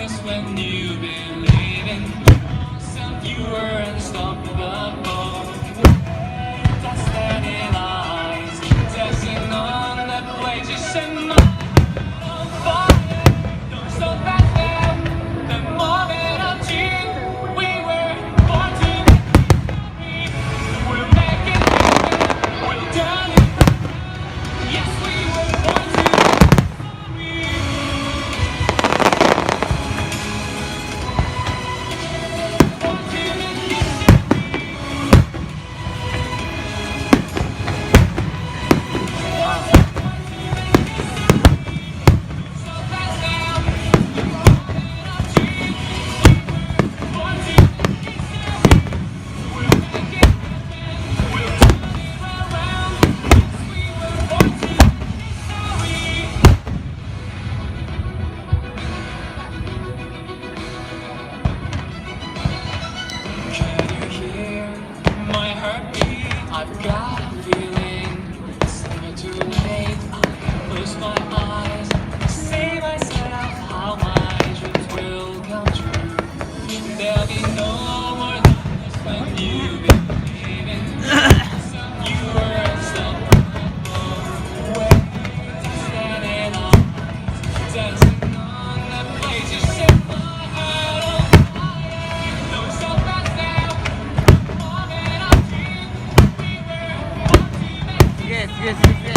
darkness when you believe in yourself. You were unstoppable. Standing eyes, dancing on the blade. You set my heart on fire. So fast now, the moment of you, we were born to be. We'll make it happen. We'll turn it. Yes, we were born to be. Born to make history. So fast now, born to we'll make it happen. We'll turn it around. Yes, we were born to history. Can you hear my heartbeat? I've got a feeling it's never too late. I close my eyes, say myself how my dreams will come true. There'll be no more darkness when you believe in yourself. You were unstoppable. Standing on, dancing on the page. You set my heart on fire. No so fast now. Moment of dream. We were born to make Sige, sige, sige, sige.